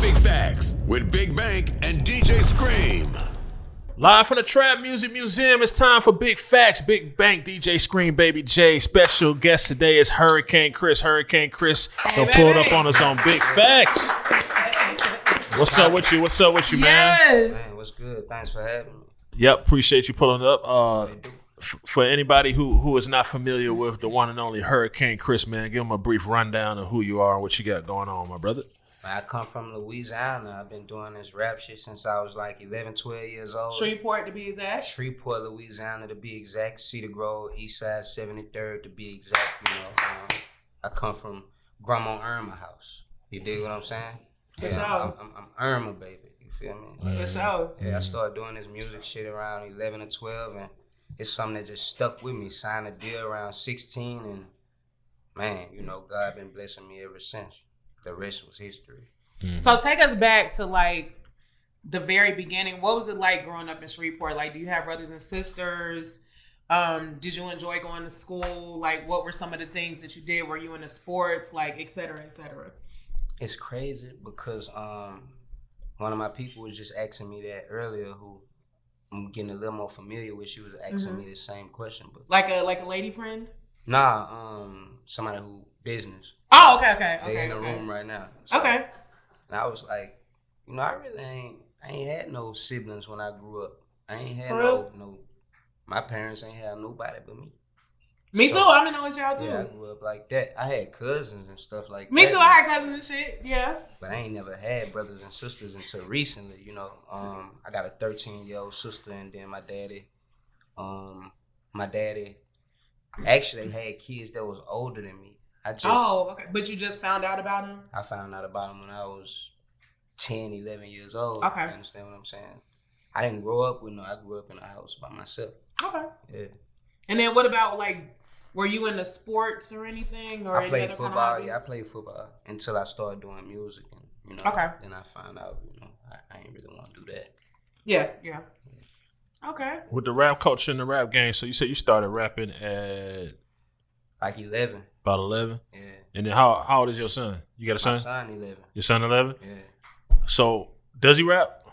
Big Facts with Big Bank and DJ Scream. Live from the Trap Music Museum, it's time for Big Facts. Big Bank, DJ Scream, Baby J. Special guest today is Hurricane Chris. Hurricane Chris pulled up on us on Big Facts. What's up with you? What's up with you, man? Man, what's good? Thanks for having me. Yep, appreciate you pulling up. For anybody who is not familiar with the one and only Hurricane Chris, man, give him a brief rundown of who you are and what you got going on, my brother. I come from Louisiana. I've been doing this rap shit since I was like 11, 12 years old. Shreveport to be exact? Shreveport, Louisiana to be exact. Cedar Grove, East Side, 73rd to be exact. You know, I come from Grandma Irma house. You dig what I'm saying? For Yeah, sure. I'm Irma, baby. You feel me? For sure. Yeah, I started doing this music shit around 11 or 12, and it's something that just stuck with me. Signed a deal around 16, and man, you know, God been blessing me ever since. The rest was history. Mm-hmm. So take us back to like the very beginning. What was it like growing up in Shreveport? Like, do you have brothers and sisters? Did you enjoy going to school? Like, what were some of the things that you did? Were you into sports? Like, et cetera, et cetera? It's crazy because one of my people was just asking me that earlier, who I'm getting a little more familiar with. She was asking me the same question. But Like a lady friend? nah, somebody who business. Oh, okay. They in the room right now. So, Okay. And I was like, you know, I ain't had no siblings when I grew up. I ain't had For real? no. My parents ain't had nobody but me. Me So, too. I'm in with y'all too. Yeah, I grew up like that. I had cousins and stuff like that. Me too. I had cousins and shit. Yeah. But I ain't never had brothers and sisters until recently, you know. I got a 13-year-old sister, and then my daddy actually had kids that was older than me. Okay. But you just found out about him? I found out about him when I was 10, 11 years old. Okay. You understand what I'm saying? I didn't grow up with I grew up in a house by myself. Okay. Yeah. And then what about like, were you into sports or anything? Or I any played other football. kind of Yeah, I hobbies? played football until I started doing music. And, you know, Okay. then I found out, you know, I ain't really want to do that. Yeah. Okay. With the rap culture and the rap game, so you said you started rapping at Like 11. about 11? Yeah. And then how old is your son? You got a son? My son 11. Your son 11? Yeah. So does he rap?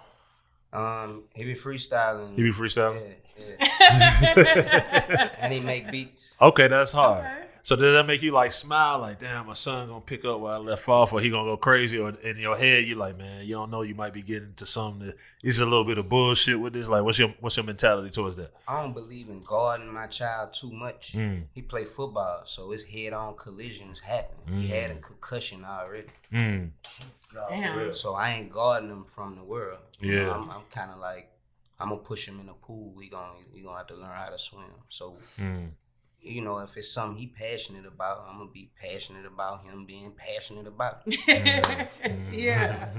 He be freestyling. He be freestyling? Yeah. And he make beats. Okay, that's hard. Okay. So does that make you like smile, like, damn, my son gonna pick up where I left off, or he gonna go crazy? Or in your head, you like, man, you don't know, you might be getting to something that is a little bit of bullshit with this. Like, what's your mentality towards that? I don't believe in guarding my child too much. He play football, so his head-on collisions happen. He had a concussion already. Damn. So I ain't guarding him from the world. You know, Yeah. I'm kind of like, I'm gonna push him in the pool. We gonna have to learn how to swim. So, you know, if it's something he passionate about, I'm gonna be passionate about him being passionate about it. Yeah.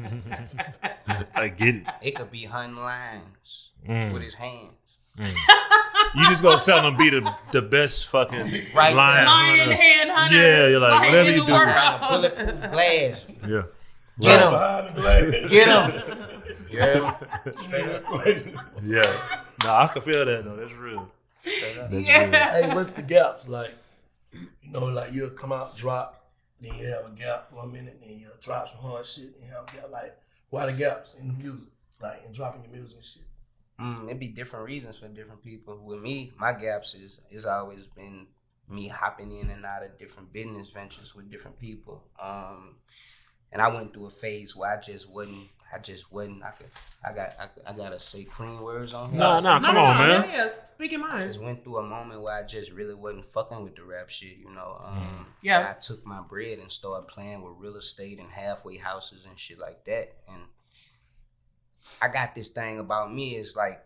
I get it. It could be hunting lions with his hands. You just gonna tell him be the best fucking Right. Lion hand hunter. Yeah, you're like, whatever in you the do. world. Like a bulletproof glass. Yeah. Get him. Behind the glass. Get him. Yeah. Straight up crazy. Yeah. Nah, I can feel that though. That's real. That's real. Hey, what's the gaps? Like, you know, like you'll come out, drop, then you have a gap for a minute, then you'll drop some hard shit, and you have a gap. Like, why the gaps in the music? Like, in dropping your music and shit. It be different reasons for different people. With me, my gaps is always been me hopping in and out of different business ventures with different people. And I went through a phase where I just wasn't. I gotta say clean words on here. Nah, come on, man. Yeah, speak your I mind. just went through a moment where I just really wasn't fucking with the rap shit, you know. Yeah. And I took my bread and started playing with real estate and halfway houses and shit like that. And I got this thing about me is like,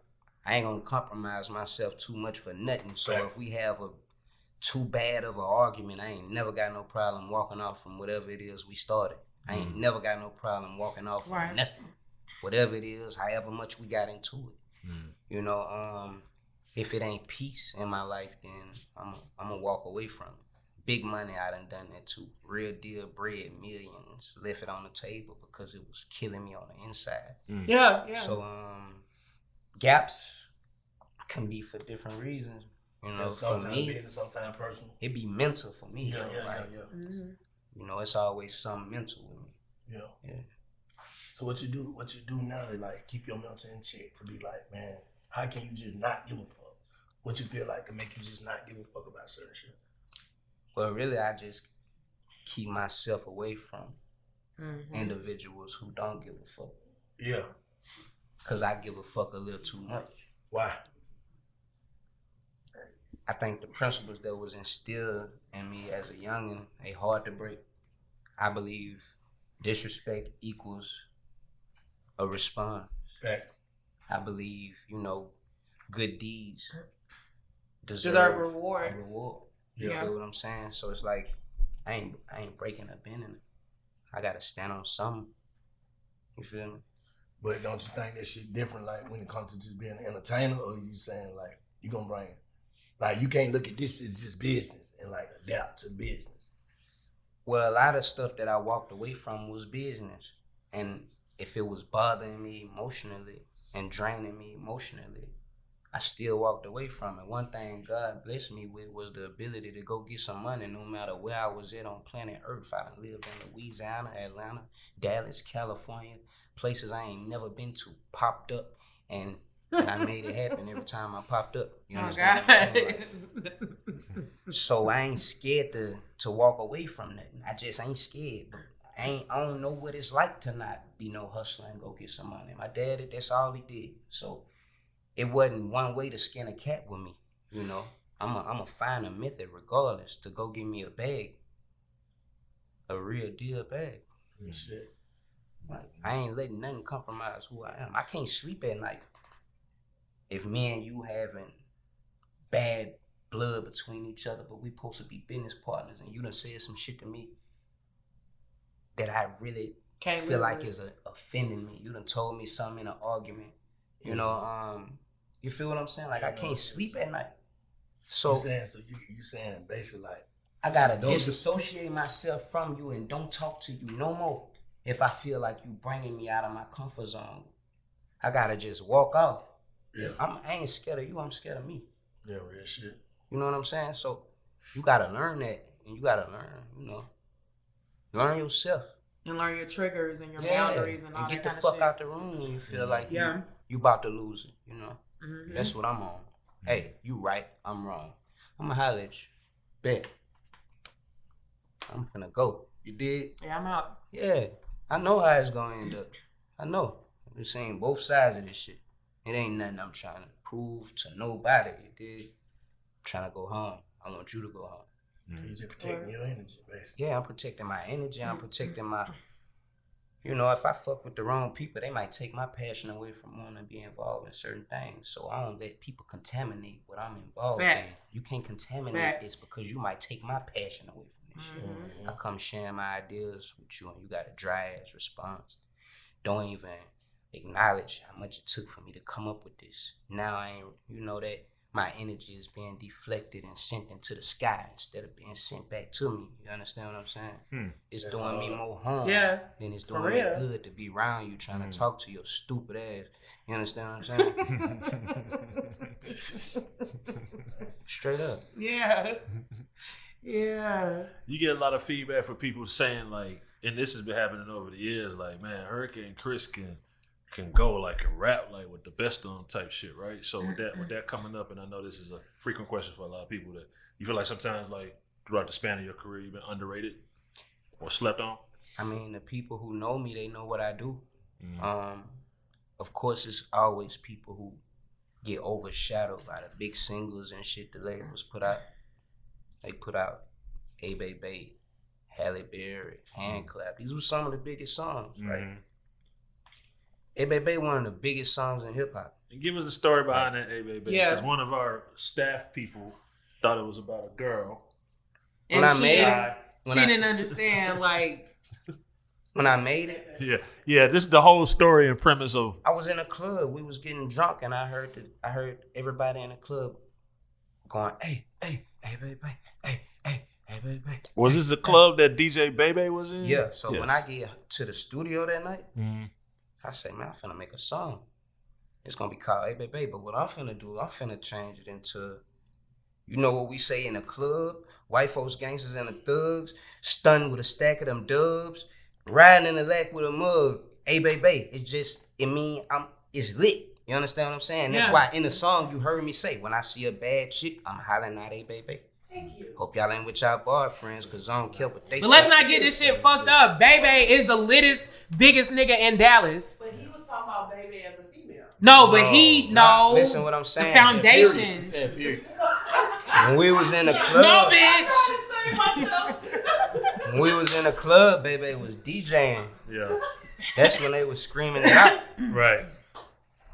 I ain't gonna compromise myself too much for nothing. So if we have a too bad of an argument, I ain't never got no problem walking off from whatever it is we started. I ain't never got no problem walking off from nothing. Whatever it is, however much we got into it. You know, if it ain't peace in my life, then I'm gonna walk away from it. Big money, I done that too. Real deal bread, millions, left it on the table because it was killing me on the inside. Yeah. So, gaps can be for different reasons. You know, for Sometimes me, business, sometimes personal. it be mental for me. Yeah. You know, it's always something mental with me. Yeah. So what you do now to like keep your mental in check to be like, man, how can you just not give a fuck? What you feel like to make you just not give a fuck about certain shit? Well, really, I just keep myself away from individuals who don't give a fuck. Yeah. Cause I give a fuck a little too much. Why? I think the principles that was instilled in me as a youngin' they hard to break. I believe disrespect equals a response. Fact. I believe, good deeds Deserve a rewards. reward. Yeah. You feel what I'm saying? So it's like I ain't breaking a bending. I gotta stand on something. You feel me? But don't you think that shit different, like when it comes to just being an entertainer, or you saying like you gonna bring, like you can't look at this as just business and like adapt to business? Well, a lot of stuff that I walked away from was business, and if it was bothering me emotionally and draining me emotionally, I still walked away from it. One thing God blessed me with was the ability to go get some money no matter where I was at on planet Earth. I done lived in Louisiana, Atlanta, Dallas, California, places I ain't never been to, popped up, and I made it happen every time I popped up. You understand what I'm saying? Like, so I ain't scared to walk away from nothing. I just ain't scared. But I don't know what it's like to not be no hustler and go get some money. My daddy, that's all he did. So it wasn't one way to skin a cat with me, I'm a find a method regardless to go get me a bag, a real deal bag. Shit. Like, I ain't letting nothing compromise who I am. I can't sleep at night if me and you having bad blood between each other, but we supposed to be business partners, and you done said some shit to me that I really feel like is offending me. You done told me something in an argument, you feel what I'm saying? Like, I can't sleep at night. So you saying basically like I gotta disassociate myself from you and don't talk to you no more. If I feel like you bringing me out of my comfort zone, I gotta just walk off. Yeah. I ain't scared of you, I'm scared of me. Yeah, real shit. You know what I'm saying? So you gotta learn that, and you gotta learn yourself. And learn your triggers and your boundaries and all that get kind the of fuck shit. out the room when you feel like you about to lose it, That's what I'm on. Hey, you right, I'm wrong. I'ma holler at you. Bet. I'm finna go. You did? Yeah, I'm out. Yeah. I know how it's gonna end up. I know. I'm just saying both sides of this shit. It ain't nothing I'm trying to prove to nobody. You did? I'm trying to go home. I want you to go home. You just protecting your energy, basically. Yeah, I'm protecting my energy. I'm protecting my... if I fuck with the wrong people, they might take my passion away from wanting to be involved in certain things. So I don't let people contaminate what I'm involved in. You can't contaminate this because you might take my passion away from this shit. I come sharing my ideas with you and you got a dry ass response. Don't even acknowledge how much it took for me to come up with this. Now I ain't, that my energy is being deflected and sent into the sky instead of being sent back to me. You understand what I'm saying? It's That's doing me hard. more harm than it's doing me good to be around you trying to talk to your stupid ass. You understand what I'm saying? Straight up. Yeah. Yeah. You get a lot of feedback from people saying like, and this has been happening over the years, like, man, Hurricane Chris can go like and rap like with the best on type shit, right? So with that coming up, and I know this is a frequent question for a lot of people, that you feel like sometimes like throughout the span of your career you've been underrated or slept on? I mean, the people who know me, they know what I do. Of course, it's always people who get overshadowed by the big singles and shit the labels put out. They put out Ayy Bay Bay, Halle Berry, Hand Clap. These were some of the biggest songs, right? Ayy Bay Bay, one of the biggest songs in hip hop. And give us the story behind that Ayy Bay Bay. Yeah. Because one of our staff people thought it was about a girl. And When I she made didn't, it, she didn't understand, like... When I made it, Yeah. This is the whole story and premise of. I was in a club. We was getting drunk, and I heard everybody in the club going, "Hey, hey, hey, baby, hey, hey, hey, baby." Was this the club that DJ Bebe was in? Yeah. So when I get to the studio that night, Mm-hmm. I say, man, I'm finna make a song. It's gonna be called Ayy Bay Bay. But what I'm finna do, I'm finna change it into, what we say in the club, white folks, gangsters, and the thugs, stunned with a stack of them dubs, riding in the lack with a mug, Ayy Bay Bay. It's just, it's lit. You understand what I'm saying? That's why in the song you heard me say, when I see a bad chick, I'm hollering out Ayy Bay Bay. Thank you. Hope y'all ain't with y'all boyfriends, cause I don't care what they say. But let's not get this shit fucked up. Bay Bay is the littest, biggest nigga in Dallas. But he was talking about Bay Bay as a female. No, but listen what I'm saying. The foundations. When we was in the club. No, bitch. When we was in the club, Bay Bay was DJing. Yeah. That's when they was screaming it out. Right.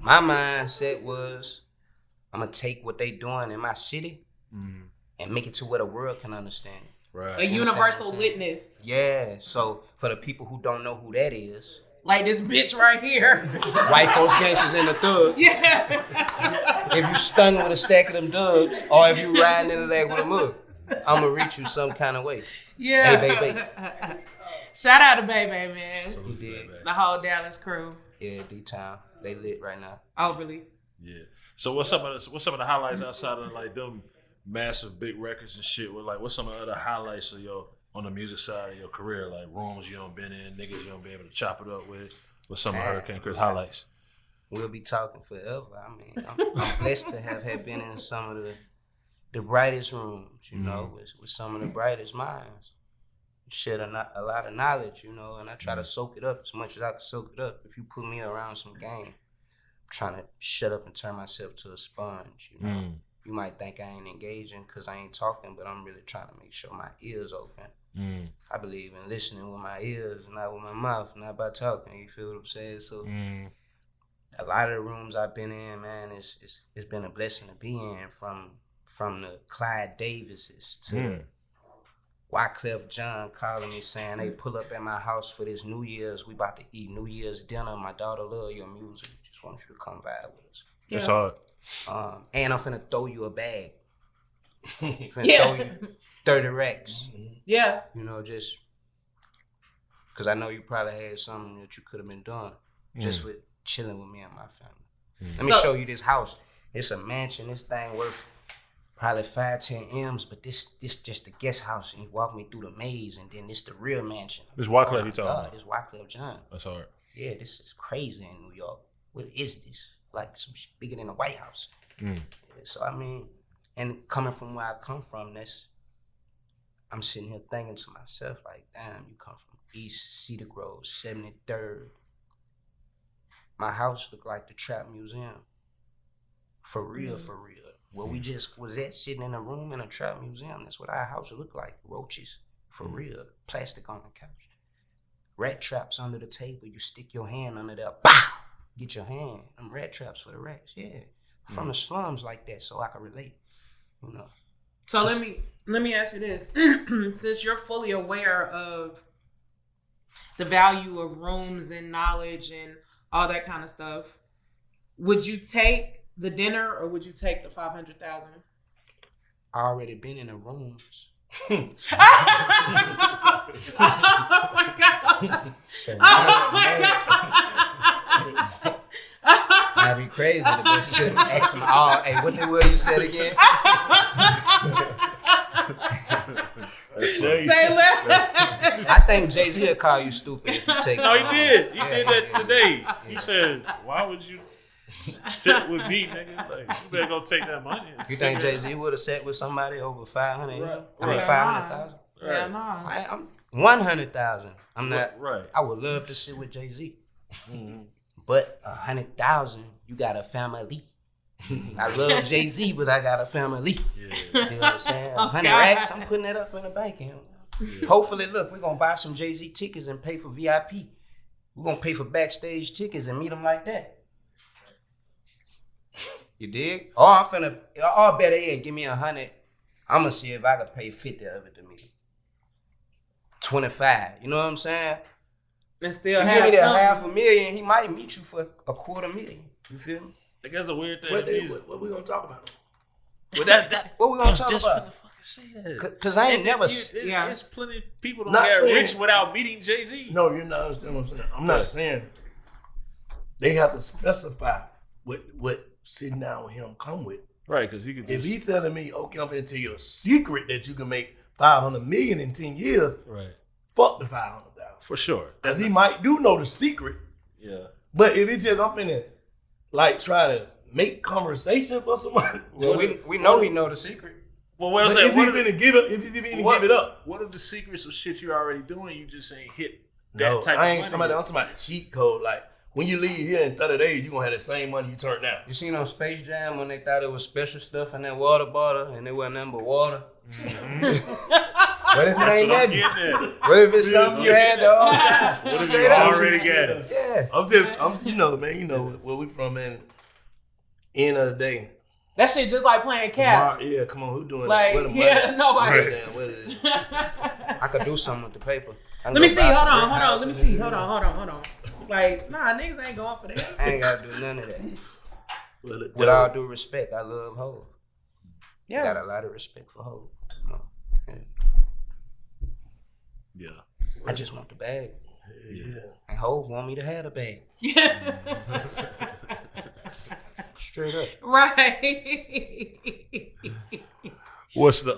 My mindset was, I'm gonna take what they doing in my city and make it to where the world can understand it. Right. A universal litness. Yeah. So for the people who don't know who that is, like this bitch right here. White folks, gangsters, and the thugs. Yeah. If you stunned with a stack of them dubs, or if you riding in the leg with a mug, I'm gonna reach you some kind of way. Yeah. Hey, baby. Shout out to Bay Bay, man. He did. The whole Dallas crew. Yeah, D-Town. They lit right now. Oh, really? Yeah. So what's some of the highlights outside of like them massive big records and shit? What's some of the other highlights of your on the music side of your career? Like rooms you don't been in, niggas you don't be able to chop it up with. What's some of Hurricane Chris highlights? We'll be talking forever. I mean, I'm blessed to have been in some of the brightest rooms, you know, with some of the brightest minds. Shed a lot of knowledge, you know, and I try to soak it up as much as I can soak it up. If you put me around some game, I'm trying to shut up and turn myself to a sponge, you know. You might think I ain't engaging because I ain't talking, but I'm really trying to make sure my ears open. I believe in listening with my ears, not with my mouth, not by talking, you feel what I'm saying? So a lot of the rooms I've been in, man, it's been a blessing to be in, from the Clyde Davises to the Wyclef John calling me saying, hey, pull up at my house for this New Year's. We about to eat New Year's dinner. My daughter love your music. Just want you to come vibe with us. That's hard. And I'm finna throw you a bag. Finna throw you 30 racks. Yeah. You know, just because I know you probably had something that you could have been doing just with chilling with me and my family. Let me show you this house. It's a mansion. This thing worth probably 5-10 M's, but this just the guest house, and he walked me through the maze, and then this the real mansion. This Wyclef you talking about? This Wyclef John. That's hard. Yeah, this is crazy in New York. What is this? Like some shit bigger than the White House. Yeah, so I mean, and coming from where I come from, I'm sitting here thinking to myself, like, damn, you come from East Cedar Grove, 73rd. My house looked like the Trap Museum. For real, for real. Where we just was at, sitting in a room in a trap museum. That's what our house looked like. Roaches, for real. Plastic on the couch. Rat traps under the table. You stick your hand under there. Bow! Get your hand. Them rat traps for the rats. Yeah. From the slums like that, so I can relate. You know. So let me ask you this. Since you're fully aware of the value of rooms and knowledge and all that kind of stuff, would you take the dinner or would you take the 500,000? I already been in the rooms. Oh my God. I'd be crazy to go sit and ask them all, hey, what the word you said again? I think Jay-Z will call you stupid if you take it. No, he did. He did that today. He said, why would you sit with me, nigga? Like, you better go take that money. You think Jay-Z would have sat with somebody over 500? Right. I mean, 500,000? Yeah, no. I'm 100,000. I'm not. Right. I would love to sit with Jay-Z. But 100,000, you got a family. I love Jay-Z, but I got a family. Yeah. You know what I'm saying? 100 racks, I'm putting that up in the bank. Yeah. Hopefully, look, we're going to buy some Jay-Z tickets and pay for VIP. We're going to pay for backstage tickets and meet them like that. You dig? I'm better yet, give me 100. I'm going to see if I can pay 50 of it to meet him. 25. You know what I'm saying? And still you have give me something. $500,000, he might meet you for $250,000. You feel me? I guess the weird thing What is, we gonna talk about? well, that What we gonna talk just about? finna fucking say that. Cause I ain't never. There's plenty of people who Not get saying- rich without meeting Jay-Z. No, you're not understanding what I'm saying. I'm not saying they have to specify what sitting down with him come with. Right, because he could. If he's telling me, okay, I'm gonna tell you a secret that you can make $500 million in 10 years, right, fuck the 500,000. for sure. Because he might do know the secret, Yeah. But if it's just I'm finna like try to make conversation for somebody. Well, we know he know the secret. Well, what I'm But saying, is he gonna give it? If he's gonna give it up? What are the secrets of shit you already doing? You just ain't hit that No, type I of ain't money. talking about. I'm talking about the cheat code. Like when you leave here in 30 days, you gonna have the same money you turned down. You seen on Space Jam when they thought it was special stuff in that water bottle and it wasn't nothing but water? What if it ain't nothing? What if it's something you had the whole time? What if Straight you up. already got it? Yeah. I'm you know, man, you know where we from, man. End of the day. That shit just like playing caps. Yeah, come on, who doing Like, that? Where the yeah, money? nobody. Damn, what it is. I could do something with the paper. Let me see. Hold on. Let me see. Hold on. Like, nah, niggas ain't going for that. I ain't gotta do none of that. Well, With all due respect, I love Hov. Yeah. Got a lot of respect for Hov. You know? Yeah. I just want the bag. yeah. And Hov want me to have the bag. Yeah. Straight up. Right. What's the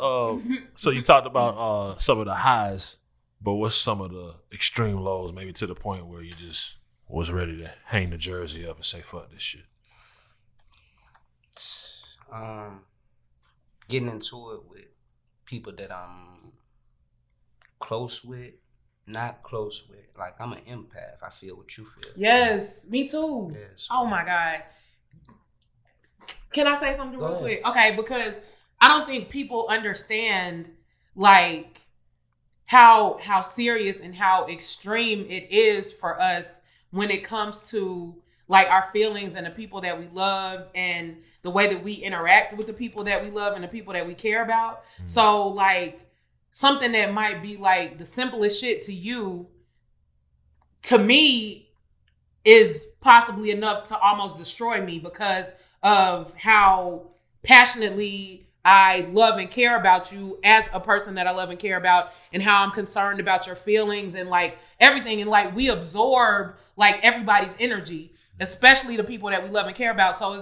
so you talked about some of the highs, but what's some of the extreme lows, maybe to the point where you just was ready to hang the jersey up and say fuck this shit? Getting into it with people that I'm close with, not close with. Like, I'm an empath. I feel what you feel. Yes, me too. Yes. Oh my God. Can I say something Go real ahead. quick? Okay, because I don't think people understand like how serious and how extreme it is for us when it comes to like our feelings and the people that we love and the way that we interact with the people that we love and the people that we care about. Mm-hmm. So like something that might be like the simplest shit to you, to me, is possibly enough to almost destroy me because of how passionately I love and care about you as a person that I love and care about, and how I'm concerned about your feelings and like everything. And like we absorb like everybody's energy, especially the people that we love and care about. So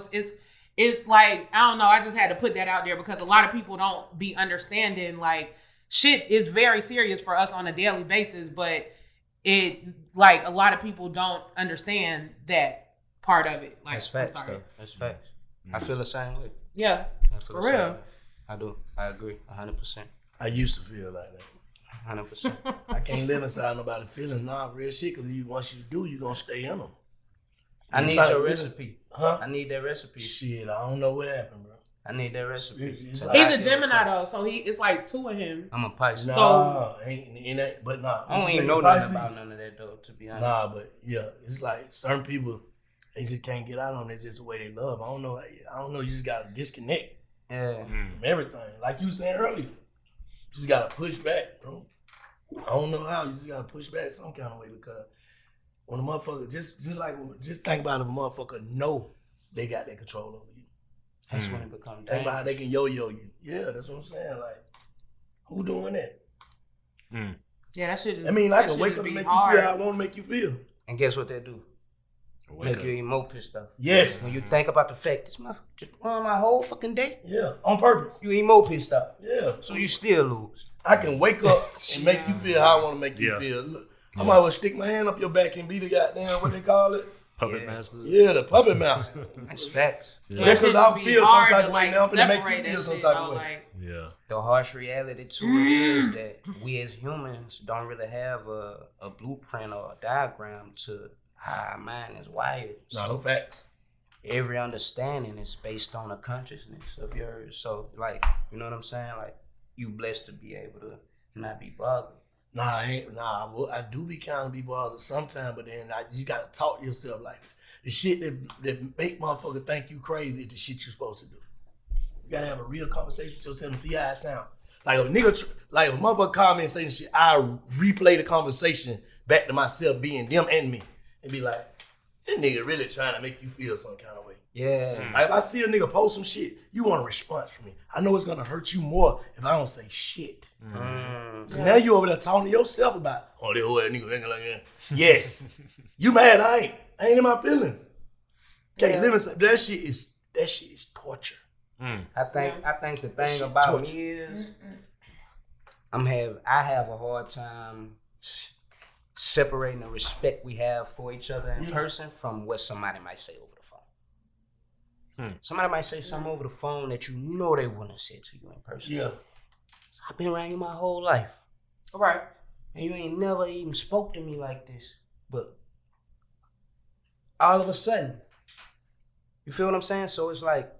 it's like, I don't know, I just had to put that out there because a lot of people don't be understanding like shit is very serious for us on a daily basis, but it like a lot of people don't understand that part of it. Like, That's facts, though. That's facts. I feel the same way. Yeah, for real. I do. I agree 100%. I used to feel like that. 100%. I can't live inside nobody's feelings. Nah, real shit, because once you do, you're going to stay in them. I need your recipe. Huh? I need that recipe. Shit, I don't know what happened, bro. I need that recipe. He's He's a Gemini though, so it's like two of him. I'm a Pisces. Nah, ain't that, but nah. I don't even know nothing about none of that though, to be honest. Nah, but yeah, it's like certain people, they just can't get out on it. It's just the way they love. I don't know. You just got to disconnect Yeah. from everything. Like you said earlier, you just got to push back, bro. I don't know how. You just got to push back some kind of way because when a motherfucker, just think about if a motherfucker know they got that control over you. That's when it becomes Think about how dangerous. they can yo-yo you. Yeah, that's what I'm saying. Like, who doing that? Yeah, that shit is. I mean, I can wake up and make you feel how I want to make you feel. And guess what they do? Make you more pissed off. Yes. When you think about the fact, this motherfucker just ruined my whole fucking day. Yeah, on purpose. You even more pissed off. Yeah. So you still lose. I can wake up and make you feel how I want to make you feel. Look, I might well stick my hand up your back and be the goddamn, what they call it? Puppet master. Yeah, the puppet master. That's facts. Just because I feel some type of way now, I'm going to make separate you feel that some shit, type though, of way. like, Yeah. The harsh reality to it is that we as humans don't really have a blueprint or a diagram to how our mind is wired. No facts. Every understanding is based on a consciousness of yours. So, like, you know what I'm saying? Like, you blessed to be able to not be bothered. I do be kind of be bothered sometimes, but then you got to talk to yourself like the shit that make motherfucker think you crazy is the shit you're supposed to do. You got to have a real conversation with yourself and see how it sound. Like if a nigga, like if a motherfucker call me and say shit, I replay the conversation back to myself being them and me and be like, that nigga really trying to make you feel some kind of way. Yeah. Like if I see a nigga post some shit, you want a response from me. I know it's gonna hurt you more if I don't say shit. Now you over there talking to yourself about, oh, that whole nigga ain't like that. Yes. You mad? I ain't in my feelings. Can't live inside. That shit is torture. I think the thing about me is I have a hard time separating the respect we have for each other in person from what somebody might say over the phone. Somebody might say something over the phone that you know they wouldn't have said to you in person. Yeah. So I've been around you my whole life. Right. And you ain't never even spoke to me like this. But all of a sudden, you feel what I'm saying? So it's like,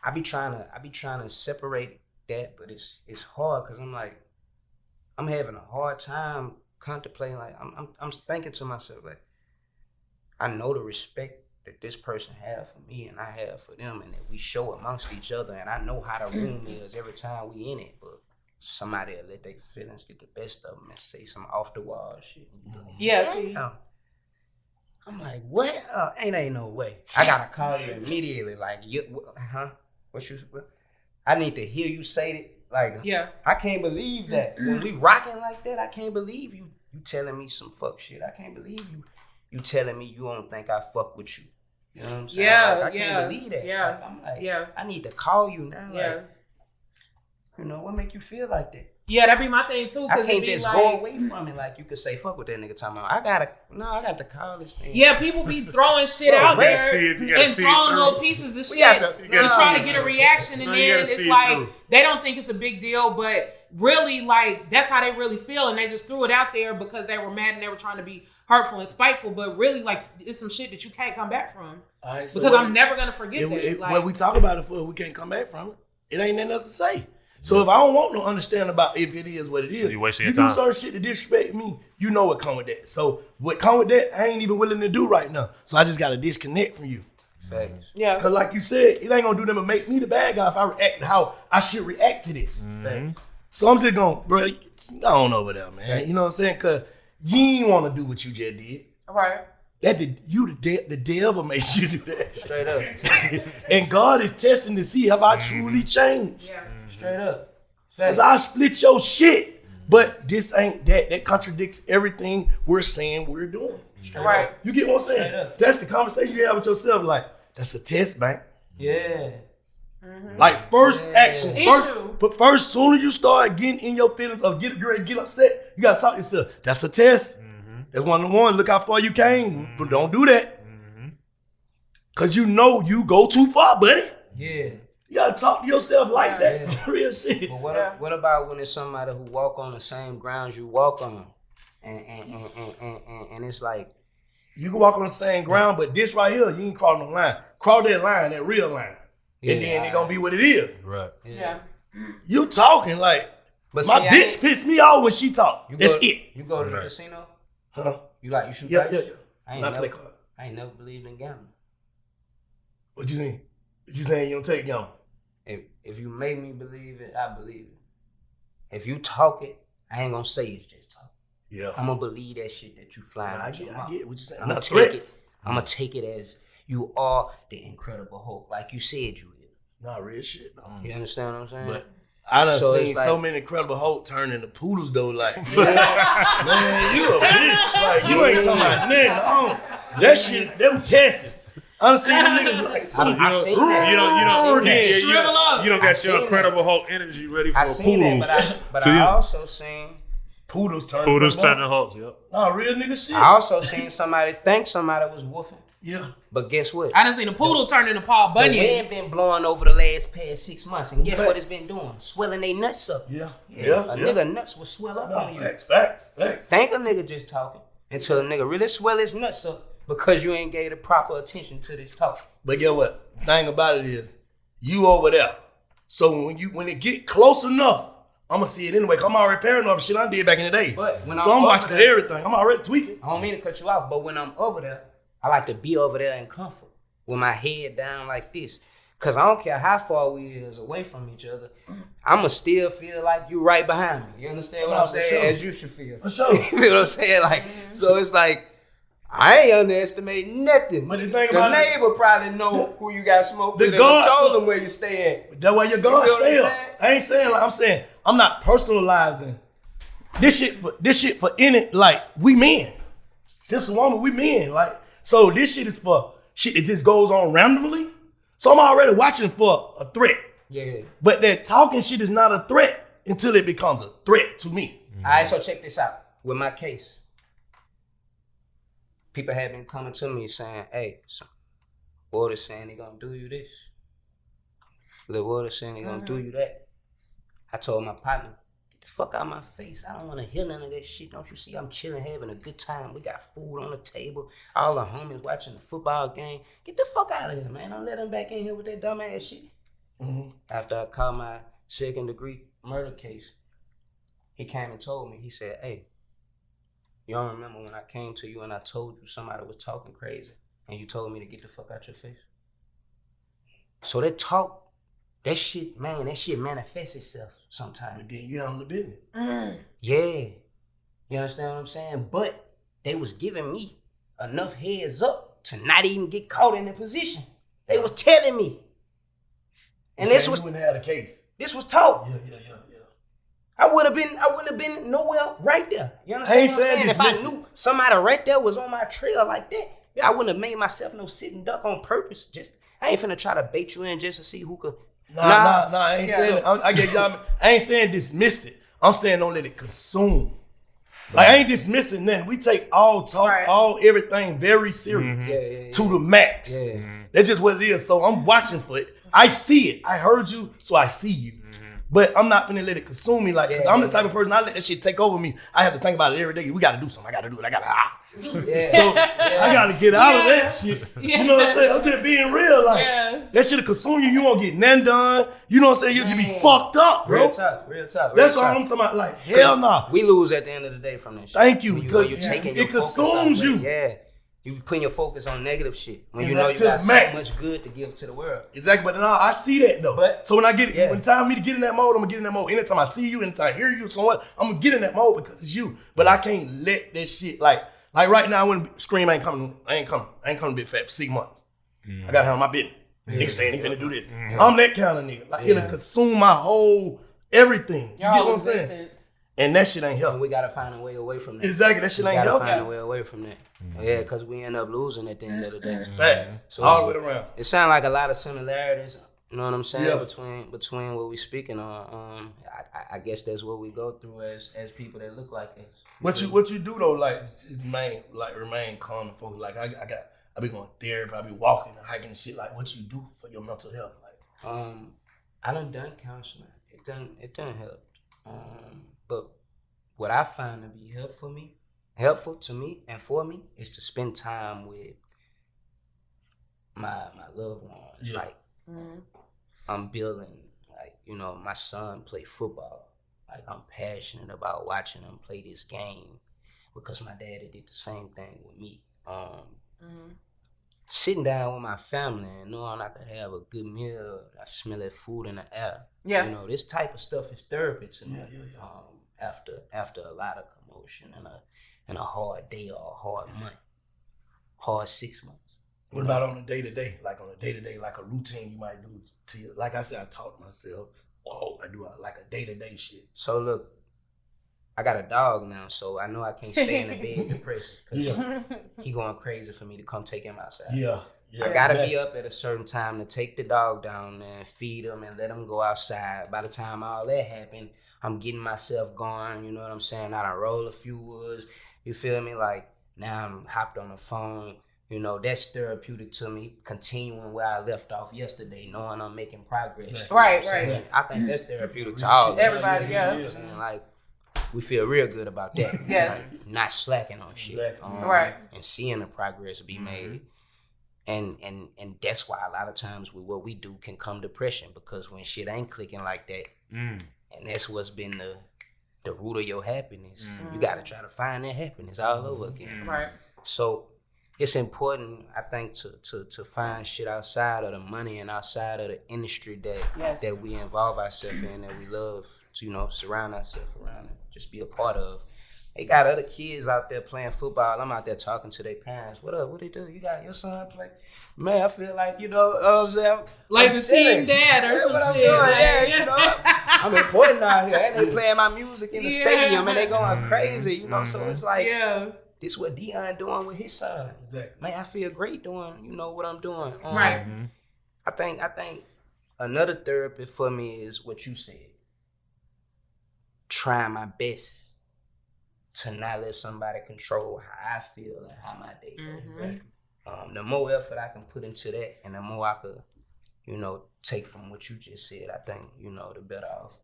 I be trying to separate that, but it's hard because I'm having a hard time contemplating. Like I'm thinking to myself, like, I know the respect that this person have for me and I have for them, and that we show amongst each other, and I know how the room is every time we in it, but somebody will let their feelings get the best of them and say some off the wall shit. Yeah, see. I'm like, what? Ain't no way. I gotta call you immediately. Like, what? I need to hear you say it. Like, yeah. I can't believe that. When we rocking like that, I can't believe you telling me some fuck shit. I can't believe you telling me you don't think I fuck with you. You know what I'm saying? Yeah, like, I can't believe that. Yeah. Like, I'm like, I need to call you now. Yeah. Like, you know, what make you feel like that? Yeah, that'd be my thing too. I can't just go away from it like you could say fuck with that nigga talking about. I got to call this thing. Yeah, people be throwing shit out there and see throwing it little pieces of shit to and trying to get a reaction, and then it's like they don't think it's a big deal, but really, like, that's how they really feel, and they just threw it out there because they were mad and they were trying to be hurtful and spiteful, but really, like, it's some shit that you can't come back from. All right, so because I'm never gonna forget that. What we talk about it for, we can't come back from it. It ain't nothing else to say. So if I don't want no understanding about if it is what it is, so you wasting your time. Do certain shit to disrespect me, you know what come with that. So what come with that, I ain't even willing to do right now. So I just got to disconnect from you. Facts. Yeah. Because like you said, it ain't going to do them and make me the bad guy if I react how I should react to this. So I'm just going, bro, I don't over there, man. You know what I'm saying? Because you ain't want to do what you just did. Right. The devil made you do that. Straight up. And God is testing to see if I truly changed. Yeah. Straight up. Because I split your shit. But this ain't that. That contradicts everything we're saying we're doing. Right. You get what I'm saying? That's the conversation you have with yourself. Like, that's a test, man. Yeah. Like, first action. Issue. But first, soon as you start getting in your feelings or get upset, you got to talk to yourself. That's a test. That's one of the ones. Look how far you came. But don't do that. Because you know you go too far, buddy. Yeah. You got to talk to yourself like that. Yeah. Real shit. But what about when it's somebody who walk on the same grounds you walk on? And it's like, you can walk on the same ground, but this right here, you ain't crossing the line. Cross that line, that real line. And then it's going to be what it is. Right. Yeah. You talking like, but my bitch pissed me off when she talk. That's it. You go to the casino? Huh? You shoot Yeah. dice? I ain't never believed in gambling. What you mean? What you saying you don't take gambling? If you make me believe it, I believe it. If you talk it, I ain't gonna say it's just talk. Yeah. I'm gonna believe that shit that you flying. I get what you saying. I'm gonna take it as you are the Incredible Hulk, like you said you is. Not real shit, though. You understand what I'm saying? But I done seen like, so many Incredible Hulk turn into poodles though. Like, man, you a bitch. Like, you ain't talking about nothing. That shit, them tests. I done seen them niggas like, I seen that. You don't got your Incredible Hulk energy ready for a poodle. But I also seen poodles turn to Hulks. Yep. Nah, real nigga shit. I also seen somebody think somebody was woofing. Yeah. But guess what? I done seen a poodle turn into Paul Bunyan. The wind been blowing over the past 6 months, and guess what it's been doing? Swelling they nuts up. Yeah. A nigga nuts will swell up on you. Facts. Think a nigga just talking until a nigga really swell his nuts up because you ain't gave the proper attention to this talk. But get what? Thing about it is, you over there. So when it get close enough, I'm gonna see it anyway. Cause I'm already paranoid for shit I did back in the day. But when I'm watching for everything. I'm already tweaking. I don't mean to cut you off, but when I'm over there, I like to be over there in comfort with my head down like this. Cause I don't care how far we is away from each other, I'ma still feel like you right behind me. You understand what I'm saying? Sure. As you should feel. For sure. You feel what I'm saying? Like, so it's like, I ain't underestimating nothing. But the thing about neighbor probably know who you got smoked with and told them where you stay at. That way your guard stay up. I ain't saying like I'm saying I'm not personalizing this shit for any, like, we men. This woman, we men. Like, so this shit is for shit that just goes on randomly. So I'm already watching for a threat. Yeah. But that talking shit is not a threat until it becomes a threat to me. All right, so check this out. with my case, people have been coming to me saying, hey, Water saying they gonna do you this. Lil Water saying they gonna do you that. I told my partner, get the fuck out of my face. I don't wanna hear none of that shit. Don't you see I'm chilling, having a good time. We got food on the table. All the homies watching the football game. Get the fuck out of here, man. Don't let them back in here with that dumb ass shit. After I caught my 2nd degree murder case, he came and told me, he said, hey, you don't remember when I came to you and I told you somebody was talking crazy and you told me to get the fuck out your face? So that talk, that shit manifests itself sometimes. But then you on the business. Yeah. You understand what I'm saying? But they was giving me enough heads up to not even get caught in the position. They was telling me. And this was, you wouldn't have the case. This was talk. Yeah. I wouldn't have been nowhere right there. You understand I ain't what I'm saying? saying If I knew somebody right there was on my trail like that, I wouldn't have made myself no sitting duck on purpose. I ain't finna try to bait you in just to see who could. Nah, I ain't saying it. I get y'all. I ain't saying dismiss it. I'm saying don't let it consume. Like I ain't dismissing nothing. We take all talk, everything very serious to the max. That's just what it is. So I'm watching for it. I see it. I heard you, so I see you. But I'm not gonna let it consume me. Like, cause I'm the type of person, I let that shit take over me. I have to think about it every day. We gotta do something. I gotta do it. So I gotta get out of that shit. You know what I'm saying? I'm just being real. Like, that shit'll consume you. You won't get nothing done. You know what I'm saying? You'll just be fucked up, bro. Real talk. That's what I'm talking about. Like, hell nah. We lose at the end of the day from that shit. Thank you, because you're taking it consumes you. Yeah. You putting your focus on negative shit when you Exactly. know you got Max. so much good to give to the world. Exactly, but now I see that though. But, so when I get it, when time for me to get in that mode, I'm gonna get in that mode. Anytime I see you, anytime I hear you, somewhat, I'm gonna get in that mode because it's you. But I can't let that shit like right now when Scream ain't coming, I ain't coming Big Fat for 6 months. I gotta handle my business. Niggas saying he finna do this. I'm that kind of nigga. Like it'll consume my whole everything. You get what I'm saying? And that shit ain't helping. And we gotta find a way away from that. Exactly, that shit ain't helping. We gotta find a way away from that. Yeah, because we end up losing at the end of the day. Facts. So all the way around. It sounds like a lot of similarities. You know what I'm saying? Yeah. Between what we speaking on. I guess that's what we go through as people that look like us. What you do though, like remain calm and focused. Like I be going therapy, I be walking and hiking and shit. Like what you do for your mental health? Like I done counseling. It done helped. But what I find to be helpful to me and for me is to spend time with my loved ones. Yeah. Like I'm building, like, you know, my son play football. Like I'm passionate about watching him play this game because my daddy did the same thing with me. Sitting down with my family and knowing I could have a good meal, I smell that food in the air. Yeah. You know, this type of stuff is therapy to me. After a lot of commotion and a hard day or a hard month, hard 6 months. What about on a day-to-day? Like on a day-to-day, like a routine you might do to you. Like I said, I talk to myself. I do like a day-to-day shit. So look, I got a dog now, so I know I can't stay in the bed depressed because he going crazy for me to come take him outside. Yeah. I gotta be up at a certain time to take the dog down there and feed him and let him go outside. By the time all that happened, I'm getting myself going, you know what I'm saying? I done roll a few woods, you feel me? Like, now I'm hopped on the phone, you know, that's therapeutic to me, continuing where I left off yesterday, knowing I'm making progress. Exactly. Right. I think that's therapeutic to all of us. Everybody, Like, we feel real good about that. Yes. Like, not slacking on shit. Exactly. Right. And seeing the progress be made. And that's why a lot of times with what we do can come depression, because when shit ain't clicking like that, and that's what's been the root of your happiness, you got to try to find that happiness all over again. Right. So it's important, I think, to find shit outside of the money and outside of the industry that we involve ourselves in, that we love to, you know, surround ourselves around and just be a part of. They got other kids out there playing football. I'm out there talking to their parents. What up? What they do? You got your son play? Man, I feel like, you know, I'm saying, like the team dad or some shit. You know, I'm important out here. And they playing my music in the stadium and they going crazy, you know. So it's like, this what Dion doing with his son. Exactly. Man, I feel great doing, you know, what I'm doing. Right. I think another therapy for me is what you said. Trying my best to not let somebody control how I feel and how my day goes. Exactly. The more effort I can put into that, and the more I could, you know, take from what you just said, I think, you know, the better off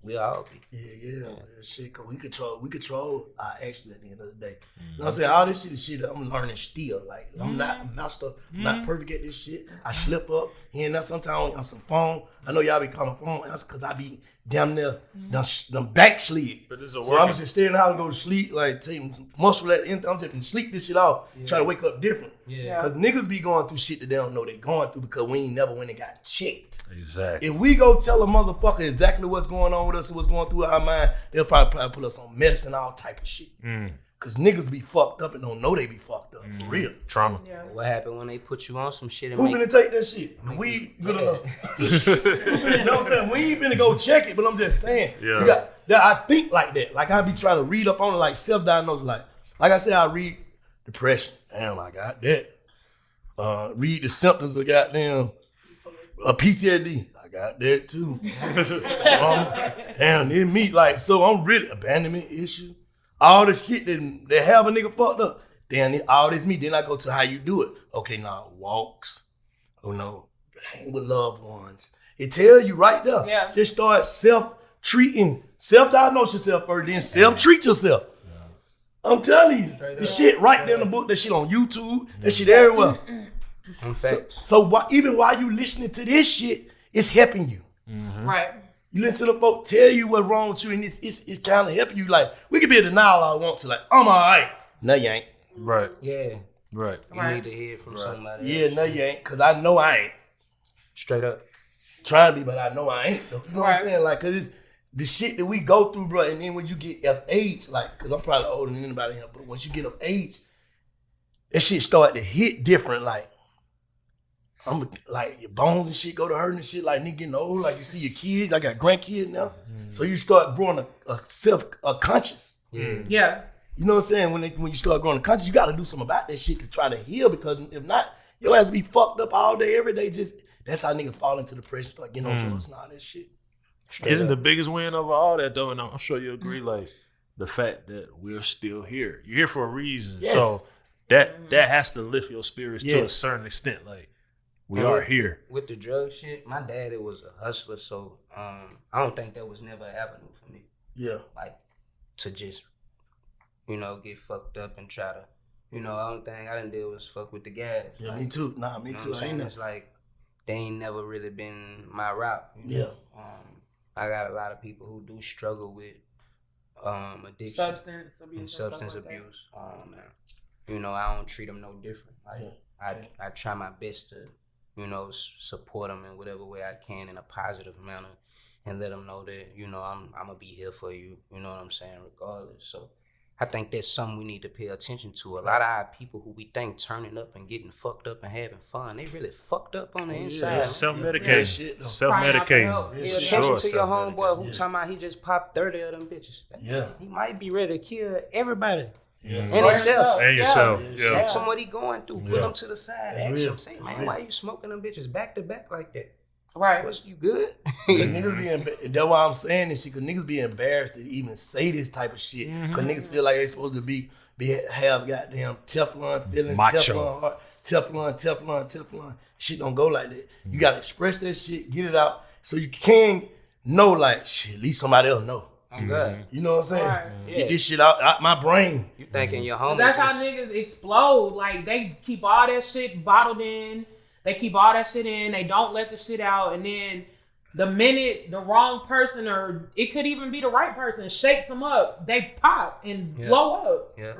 we'll all be. Yeah. Shit, cause we control our actions at the end of the day. You know what I'm saying? All this shit is shit that I'm learning still. Like I'm not a master, I'm not perfect at this shit. I slip up here and there sometimes on some phone. I know y'all be calling phone that's cause I be damn near done backslid. But this is So I'm just stay in the house and go to sleep, like taking muscle at anything. I'm just gonna sleep this shit off, try to wake up different. Yeah. Cause niggas be going through shit that they don't know they going through because we ain't never went and got checked. Exactly. If we go tell a motherfucker exactly what's going on with us and what's going through our mind, they'll probably put us on medicine, all type of shit. Cause niggas be fucked up and don't know they be fucked up for real. Trauma. Yeah. What happened when they put you on some shit and Who make finna take that shit? We good enough. You know what I'm saying? We ain't finna go check it, but I'm just saying. Yeah. You got, I think like that. Like I be trying to read up on it, like self-diagnosis. Like I said, I read depression. Damn, I got that. Read the symptoms of goddamn PTSD. I got that too. Damn, it me like so. I'm really abandonment issue. All the shit that have a nigga fucked up. Damn, all this me. Then I go to how you do it. Okay, now walks. Oh no, hang with loved ones. It tell you right there. Yeah. Just start self-treating, self-diagnose yourself first, then self-treat yourself. I'm telling you, the shit right there in the book, that shit on YouTube, that shit everywhere. So even while you listening to this shit, it's helping you. Right. You listen to the folk tell you what's wrong with you, and it's kind of helping you. Like, we can be in denial all I want to. Like, I'm all right. No, you ain't. Right. Yeah. Right. You need to hear it from somebody Yeah, else. no, you ain't. Because I know I ain't. Straight up. Trying to be, but I know I ain't. Though. You know what I'm saying? Like, because it's the shit that we go through, bro. And then when you get of age, like, because I'm probably older than anybody here, but once you get of age, that shit start to hit different. Like, I'm like, your bones and shit go to hurting and shit. Like, nigga getting old. Like, you see your kids. I got grandkids now. So you start growing a conscious. Yeah. You know what I'm saying? When you start growing a conscious, you got to do something about that shit to try to heal. Because if not, your ass be fucked up all day, every day. Just that's how niggas fall into depression, start getting on drugs and all that shit. Isn't the biggest win over all that though, and I'm sure you agree, like the fact that we're still here. You're here for a reason. Yes. So that has to lift your spirits to a certain extent. Like we are here. With the drug shit, my daddy was a hustler, so I don't think that was never an avenue for me. Yeah. Like to just, you know, get fucked up and try to, you know, the only thing I done did was fuck with the gas. Yeah, like, me too. Nah, me you know too. what I'm I ain't saying? never. It's like they ain't never really been my route. You know? I got a lot of people who do struggle with addiction, Substance abuse. and substance abuse. You know, I don't treat them no different. Like I try my best to, you know, support them in whatever way I can in a positive manner, and let them know that, you know, I'm gonna be here for you. You know what I'm saying, regardless. So I think that's something we need to pay attention to. A lot of our people who we think turning up and getting fucked up and having fun, they really fucked up on the inside. Self-medicating. Yeah. Self-medicating. Pay Yeah, attention to your self-medicating. homeboy who talking about he just popped 30 of them bitches. Yeah. He might be ready to kill everybody. Yeah. And himself. And yourself. Yeah. Yeah. Ask him what he going through. Put Yeah. him to the side. That's Ask real. him, say, man, Real. why you smoking them bitches back to back like that? Right. What's you good? Niggas be that's why I'm saying this shit, because niggas be embarrassed to even say this type of shit. Because niggas feel like they supposed to be have goddamn Teflon feelings, Macho. Teflon heart, Teflon. Shit don't go like that. You gotta express that shit, get it out, so you can know like shit, at least somebody else know. I'm good. You know what I'm saying? Right. Get this shit out my brain. You thinking your homie That's how just- niggas explode. Like they keep all that shit bottled in. They keep all that shit in. They don't let the shit out. And then the minute the wrong person, or it could even be the right person, shakes them up, they pop and blow up. Yeah.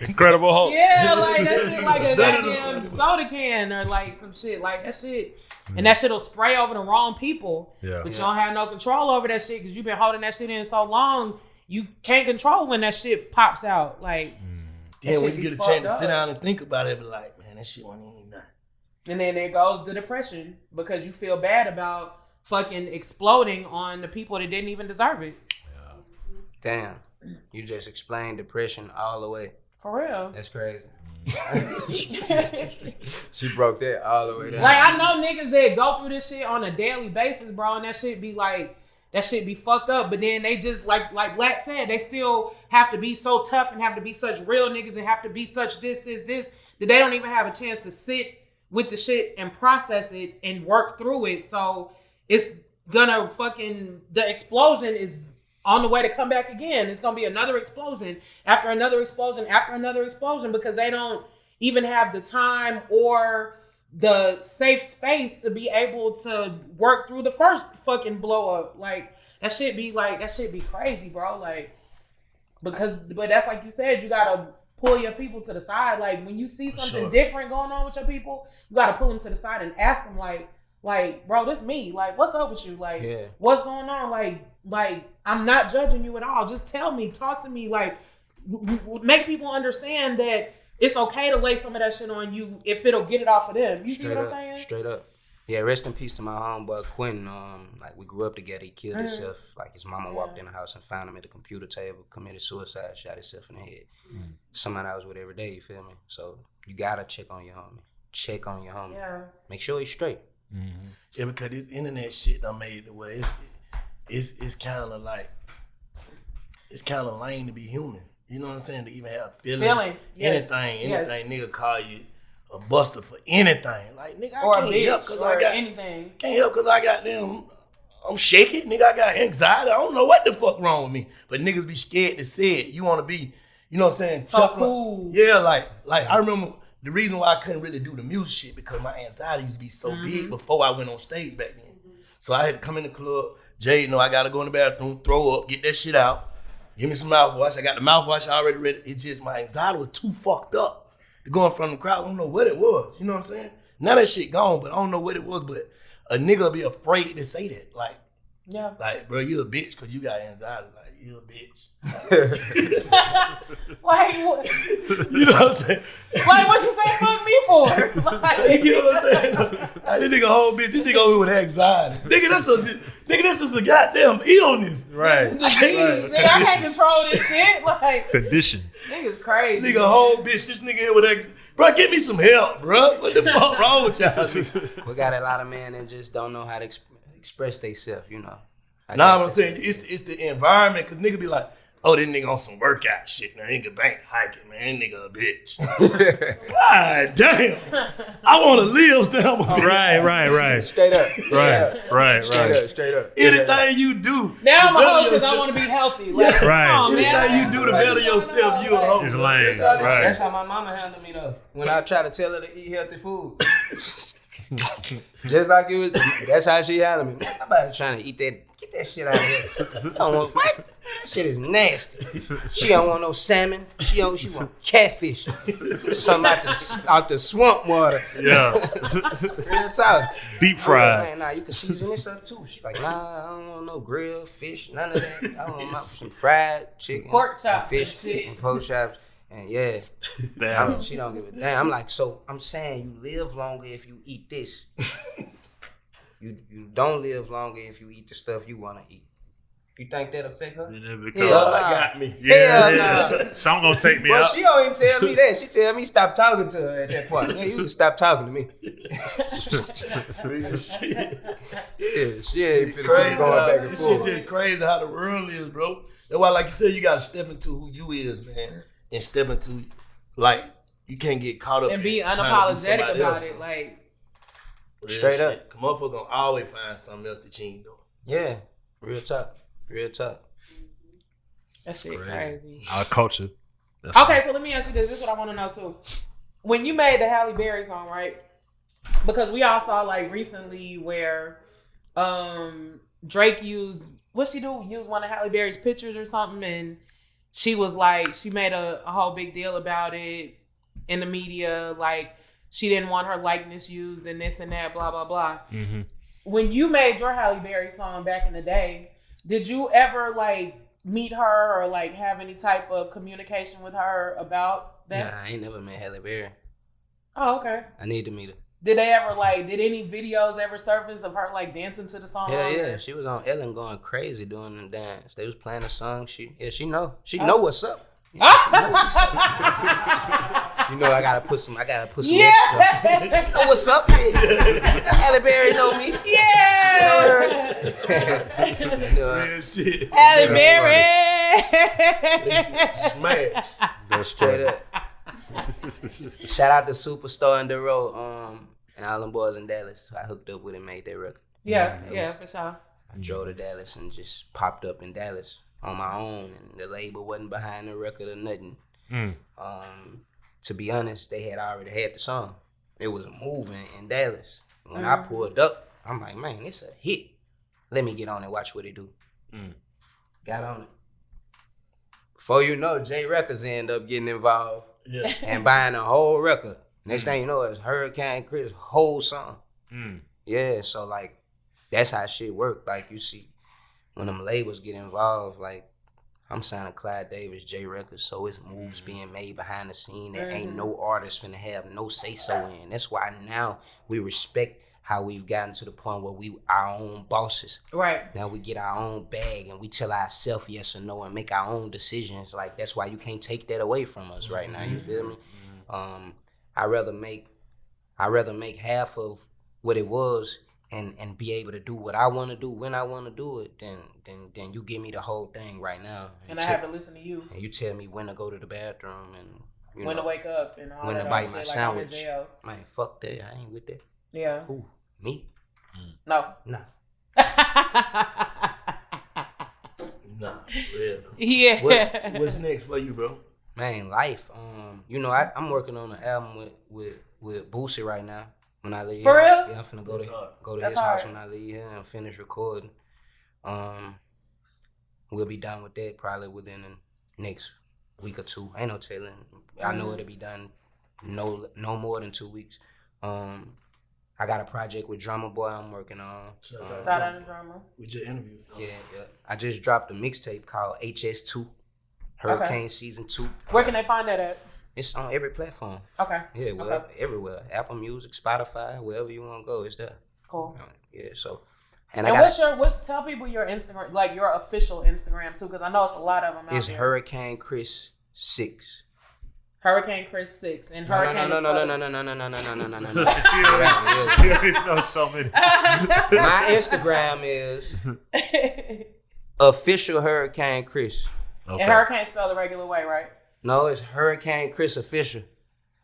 Incredible Hulk. Yeah, like that shit like a goddamn soda can or like some shit. Like that shit. And that shit'll spray over the wrong people. Yeah. But you don't have no control over that shit because you've been holding that shit in so long. You can't control when that shit pops out. Like, Then when shit you be get a chance to fucked sit up. down and think about it, be like, man, that shit wasn't even nothing. and then there goes the depression because you feel bad about fucking exploding on the people that didn't even deserve it. Damn. You just explained depression all the way. For real. That's crazy. She broke that all the way down. Like, I know niggas that go through this shit on a daily basis, bro, and that shit be like, that shit be fucked up. But then they just like Black said, they still have to be so tough and have to be such real niggas and have to be such this that they don't even have a chance to sit with the shit and process it and work through it. So it's gonna the explosion is on the way to come back again. It's gonna be another explosion after another explosion after another explosion because they don't even have the time or the safe space to be able to work through the first fucking blow up. Like that shit be crazy, bro. Like but that's like you said, you gotta pull your people to the side. Like when you see something different going on with your people, you gotta pull them to the side and ask them like, bro, this me. Like, what's up with you? Like, what's going on? Like, I'm not judging you at all. Just tell me, talk to me. Like, make people understand that it's okay to lay some of that shit on you if it'll get it off of them. You see what I'm saying? Straight up. Yeah, rest in peace to my homeboy Quentin. Like we grew up together. He killed himself. Like his mama walked in the house and found him at the computer table, committed suicide, shot himself in the head. Somebody I was with every day. You feel me? So you gotta check on your homie. Check on your homie. Yeah. Make sure he's straight. Yeah, because this internet shit done made it where it's kind of like it's kind of lame to be human. You know what I'm saying? To even have feelings. Anything, nigga call you a buster for anything. Like, nigga, I can't help because I got anything. Can't help because I got them. I'm shaking, nigga. I got anxiety. I don't know what the fuck wrong with me. But niggas be scared to say it. You want to be, you know what I'm saying? So cool. Yeah, like I remember the reason why I couldn't really do the music shit because my anxiety used to be so big before I went on stage back then. So I had to come in the club. Jay, I gotta go in the bathroom, throw up, get that shit out. Give me some mouthwash. I got the mouthwash already ready. It's just my anxiety was too fucked up to go in front of the crowd. I don't know what it was. You know what I'm saying? Now that shit gone, but I don't know what it was. But a nigga be afraid to say that. Like, bro, you a bitch because you got anxiety. Like, you a bitch. Like, what? You know what I'm saying? Like, what you say fuck me for? Like, you know what I'm saying? Like, this nigga a whole bitch. This nigga over here with anxiety. Nigga, this is a goddamn illness. Right. Nigga, I can't control this shit. Like, condition. Nigga's crazy. Nigga, a whole bitch. This nigga here with anxiety. Bro, get me some help, bro. What the fuck wrong with y'all? We got a lot of men that just don't know how to express themselves, you know. Nah, I'm saying it's the environment, because nigga be like, oh, this nigga on some workout shit. Now, nigga bank hiking, man. That nigga a bitch. God damn. I want to live down. Right. Straight up. Right. Straight up. Anything you do. Now I'm a hoe because I want to be healthy. Like, right. Anything you do to better yourself, you a hoe. It's lame. Right. That's how my mama handled me, though. When I try to tell her to eat healthy food. Just like you was, that's how she handled me. Nobody trying to eat that. Get that shit out of here. I don't want what? That shit is nasty. She don't want no salmon. She want catfish. Something out the swamp water. Yeah. Real talk. Deep fried. Man, nah, you can season this up too. She like, nah, I don't want no grilled fish, none of that. I want some fried chicken, pork chops, and fish, and pork chops. And yeah, damn. She don't give a damn. I'm like, so I'm saying you live longer if you eat this. You don't live longer if you eat the stuff you want to eat. You think that affect her? Got me. Yeah. Some gonna take me out. She don't even tell me that. She tell me stop talking to her at that point. Yeah, you stop talking to me. She ain't finna crazy keep going back and this forth. shit just crazy how the world is, bro. That's why, like you said, you gotta step into who you is, man, and step into, like, you can't get caught up and be unapologetic about it, like. Straight up. Motherfucker gonna always find something else that you ain't doing. Yeah, real talk. That shit crazy. Our culture. Okay, so let me ask you this. This is what I want to know too. When you made the Halle Berry song, right? Because we all saw like recently where Drake used one of Halle Berry's pictures or something, and she was like, she made a whole big deal about it in the media, like she didn't want her likeness used and this and that, blah blah blah. Mm-hmm. When you made your Halle Berry song back in the day, did you ever like meet her or like have any type of communication with her about that? Nah, I ain't never met Halle Berry. Oh, okay. I need to meet her. Did they ever did any videos ever surface of her like dancing to the song? Yeah. She was on Ellen going crazy doing the dance. They was playing the song. She know what's up. Yeah, she know what's up. You know, I gotta put some extra. Oh, what's up, man? Halle Berry know me. Yeah. Real shit. Halle Berry. Smash. That's Straight up. Shout out to Superstar and Dero, and all them boys in Dallas. I hooked up with and made that record. Yeah, for sure. I drove to Dallas and just popped up in Dallas on my own, and the label wasn't behind the record or nothing. To be honest, they had already had the song. It was moving in Dallas. When I pulled up, I'm like, man, it's a hit. Let me get on and watch what it do. Got on it. Before you know, J Records end up getting involved and buying a whole record. Next thing you know, it's Hurricane Chris' whole song. Yeah, so like, that's how shit work. Like, you see, when them labels get involved, like, I'm signing Clyde Davis, J Records, so it's moves being made behind the scene that ain't no artist finna have no say-so in. That's why now we respect how we've gotten to the point where we our own bosses. Right. Now we get our own bag and we tell ourselves yes or no and make our own decisions. Like, that's why you can't take that away from us right now. You feel me? I'd rather make half of what it was and be able to do what I want to do when I want to do it than you give me the whole thing right now. And I have to listen to you. And you tell me when to go to the bathroom and when to wake up and all when that to bite shit, my like sandwich. I'm in jail. Man, fuck that. I ain't with that. Yeah. Who? Me? No. Nah. Nah, real. Yeah. What's next for you, bro? Man, life. You know, I'm working on an album with Boosie right now. When I leave For here. real? Yeah, I'm finna go to That's his house hard. when I leave here and finish recording. We'll be done with that probably within the next week or two. Ain't no telling. I know it'll be done no more than 2 weeks. I got a project with Drummer Boy I'm working on. Shout out to Drama. We just interviewed. Yeah. I just dropped a mixtape called HS2, Hurricane Season 2. Where can they find that at? It's on every platform. Okay. Yeah, well, everywhere. Apple Music, Spotify, wherever you want to go, it's there. Cool. Yeah, so. And tell people your Instagram, like your official Instagram too, because I know it's a lot of them out It's there. Hurricane Chris 6. Hurricane Chris 6 and Hurricane. No. You know so many. My Instagram is official Hurricane Chris. Okay. And Hurricane spelled the regular way, right? No, it's Hurricane Chris Official.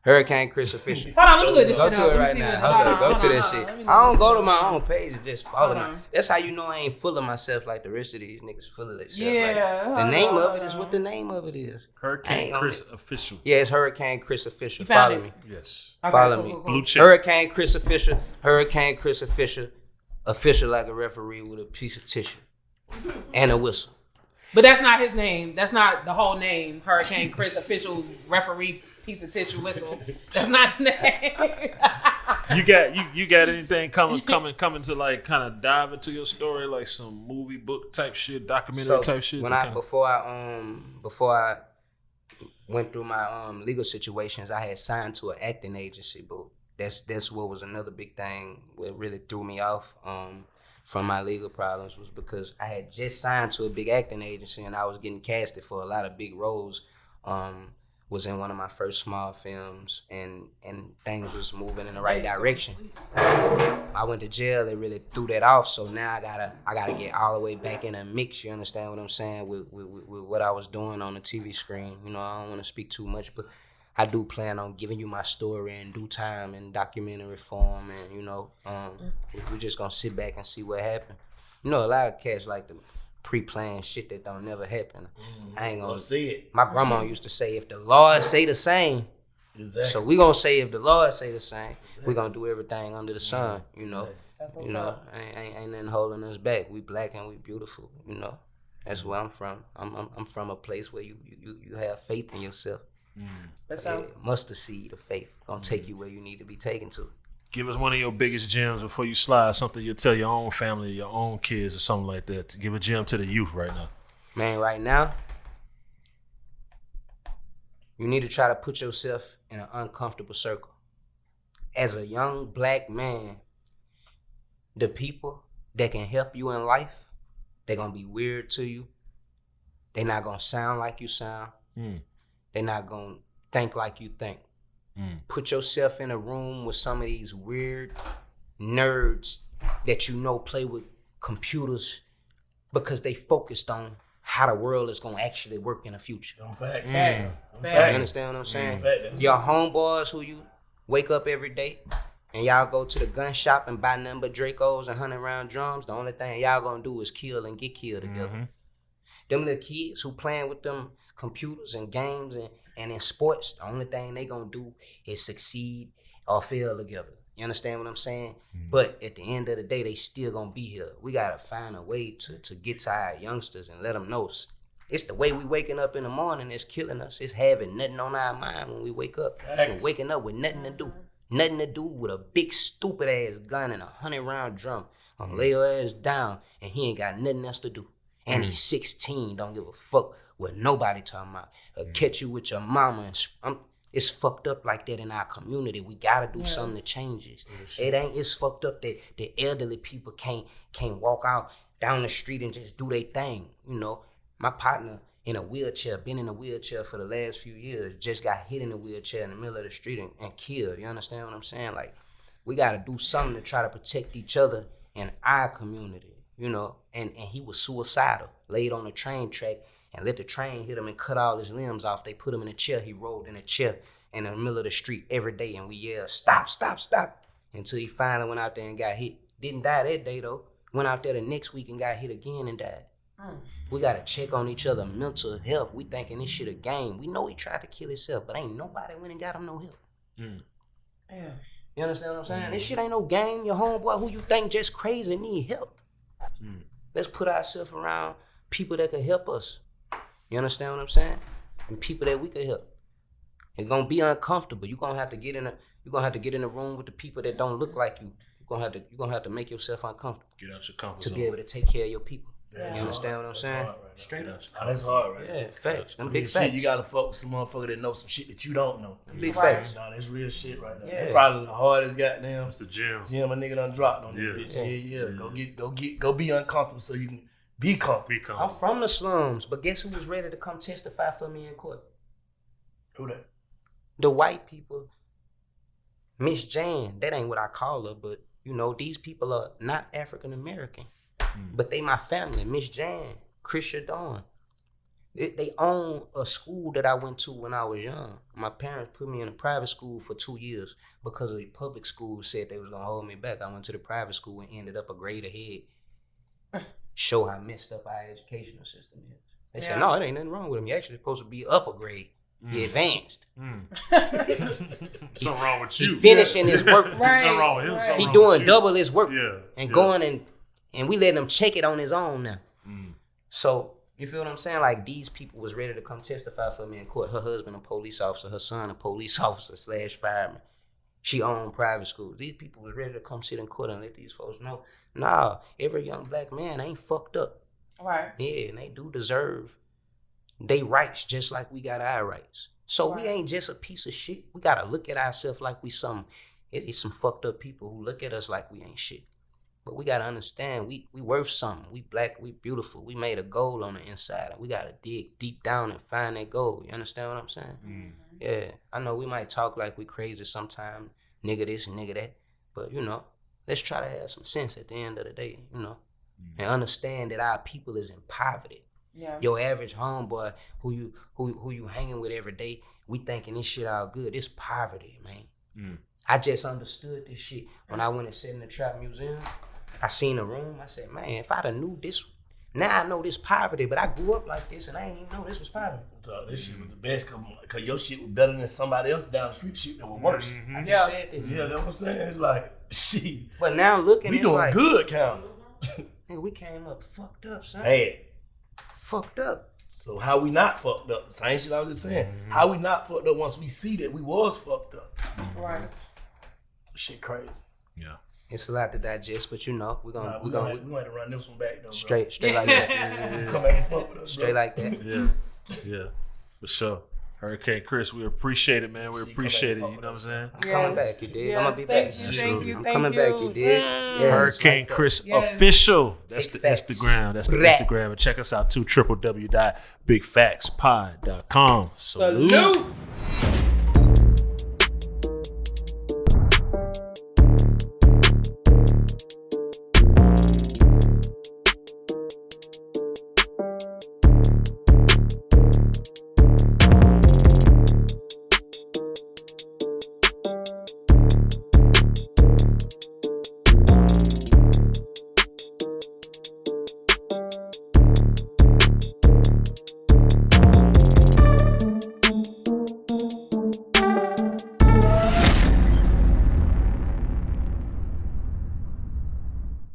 Hurricane Chris Official. Hold on, let me look this Go shit to up. it Let me right see now. what- Hold hold on, go on, to hold that on, shit. let me I look don't this go shit to up. my own page and just follow Hold me. on. That's how you know I ain't full of myself like the rest of these niggas full of themselves. Yeah, Like, the hold name on, of it is hold what the name of it is. Hurricane Ain't on Chris it. Official. Yeah, it's Hurricane Chris Official. You found Follow it? me. Yes. Okay, Follow cool, me. cool, cool. Blue check. Hurricane Chris Official. Hurricane Chris Official. Official like a referee with a piece of tissue and a whistle. But that's not his name. That's not the whole name. Hurricane Chris, official referee, piece of tissue whistle. That's not his name. You got anything coming to like kind of dive into your story, like some movie, book type shit, documentary type shit? Before I went through my legal situations, I had signed to an acting agency, but that's what was another big thing what really threw me off from my legal problems was because I had just signed to a big acting agency and I was getting casted for a lot of big roles. Was in one of my first small films and things was moving in the right direction. I went to jail, it really threw that off, so now I gotta get all the way back in a mix, you understand what I'm saying, with what I was doing on the TV screen. You know, I don't wanna speak too much, but I do plan on giving you my story in due time in documentary form, and you know, we're just gonna sit back and see what happened. You know, a lot of cats like to pre-plan shit that don't never happen. I ain't gonna see it. My grandma used to say, if the Lord say the same, Exactly. so we gonna say if the Lord say the same, we gonna do everything under the sun. You know, That's you know, ain't nothing holding us back. We black and we beautiful. You know, that's where I'm from. I'm from a place where you have faith in yourself. Mustard seed of faith gonna take you where you need to be taken to. Give us one of your biggest gems before you slide. Something you'll tell your own family, your own kids, or something like that. To give a gem to the youth right now. Man, right now, you need to try to put yourself in an uncomfortable circle. As a young black man, the people that can help you in life, they're gonna be weird to you. They're not gonna sound like you sound. They're not gonna think like you think. Put yourself in a room with some of these weird nerds that you know play with computers because they focused on how the world is gonna actually work in the future. Facts. You understand what I'm saying? Your homeboys who you wake up every day and y'all go to the gun shop and buy nothing but Dracos and 100-round drums, the only thing y'all gonna do is kill and get killed together. Them little kids who playing with them computers and games and in sports, the only thing they gonna do is succeed or fail together. You understand what I'm saying? But at the end of the day, they still gonna be here. We gotta find a way to get to our youngsters and let them know it's the way we waking up in the morning that's killing us. It's having nothing on our mind when we wake up. And waking up with nothing to do. Nothing to do with a big stupid ass gun and a 100-round drum. Gonna lay your ass down and he ain't got nothing else to do. And he's 16, don't give a fuck what nobody talking about. Catch you with your mama. And it's fucked up like that in our community. We gotta do something to change this. It's fucked up that the elderly people can't walk out down the street and just do their thing. You know, my partner in a wheelchair, been in a wheelchair for the last few years, just got hit in a wheelchair in the middle of the street and killed. You understand what I'm saying? Like, we gotta do something to try to protect each other in our community, you know? And he was suicidal, laid on a train track and let the train hit him and cut all his limbs off. They put him in a chair. He rolled in a chair in the middle of the street every day, and we yelled, stop, stop, stop, until he finally went out there and got hit. Didn't die that day, though. Went out there the next week and got hit again and died. We got to check on each other mental health. We thinking this shit a game. We know he tried to kill himself, but ain't nobody went and got him no help. You understand what I'm saying? This shit ain't no game. Your homeboy who you think just crazy need help. Let's put ourselves around people that can help us. You understand what I'm saying? And people that we can help. It's gonna be uncomfortable. You're gonna have to get in a room with the people that don't look like you. You're gonna have to make yourself uncomfortable. Get out your comfort to zone. be able to take care of your people. You understand what I'm saying? Straight up. That's hard, right? Yeah, facts. Them big Shit, facts. you gotta fuck with some motherfucker that knows some shit that you don't know. Big facts. No, that's real shit right now. Yeah. That's probably the hardest goddamn That's the gym. gym a nigga done dropped on this bitch. Yeah. Go be uncomfortable so you can be comfortable. I'm from the slums, but guess who was ready to come testify for me in court? Who that? The white people. Miss Jan, that ain't what I call her, but you know, these people are not African American, but they my family. Miss Jan, Krisha Dawn. They own a school that I went to when I was young. My parents put me in a private school for 2 years because of the public school said they was gonna hold me back. I went to the private school and ended up a grade ahead. Show how messed up our educational system is. They said, no, it ain't nothing wrong with him. You're actually supposed to be up a grade. He advanced. Something wrong with you. He finishing his work. Nothing wrong with him. Something He wrong doing with you. double his work. Yeah. Going and we letting him check it on his own now. So you feel what I'm saying? Like, these people was ready to come testify for me in court. Her husband a police officer, her son a police officer / fireman. She owned private schools. These people was ready to come sit in court and let these folks know, nah, every young black man ain't fucked up. Right. Yeah, and they do deserve they rights just like we got our rights. So we ain't just a piece of shit. We gotta look at ourselves like we some. It's some fucked up people who look at us like we ain't shit. But we gotta understand we worth something. We black, we beautiful. We made a goal on the inside, and we gotta dig deep down and find that goal. You understand what I'm saying? Yeah, I know we might talk like we crazy sometimes, nigga this and nigga that, but you know, let's try to have some sense at the end of the day, you know, and understand that our people is in poverty. Yeah. Your average homeboy who you hanging with every day, we thinking this shit all good. It's poverty, man. I just understood this shit when I went and sat in the Trap Museum. I seen a room. I said, man, if I'd have knew this, now I know this poverty, but I grew up like this and I didn't even know this was poverty. So this shit was the best because your shit was better than somebody else down the street shit that was worse. I just said that. Yeah, that's what I'm saying. It's like, shit. But now looking, We it's doing like, good, County. nigga, we came up fucked up, son. Bad. Fucked up. So how we not fucked up? Same shit I was just saying. How we not fucked up once we see that we was fucked up? Right. Shit crazy. Yeah. It's a lot to digest, but you know, we're gonna We gonna have to run this one back though, bro. straight like that. Come back and fuck with us, Straight bro. like that. Yeah, for sure. Hurricane Chris, we appreciate it, man. We appreciate it. You know what I'm saying? I'm coming back, you dig? I'm gonna be thank back. you, thank you, I'm thank coming you. back, you dig? Yeah, Hurricane it's like Chris Yes. official. That's Big the facts. Instagram. That's the Brat. Instagram. And check us out too. www.bigfactspod.com. Salute. Salute.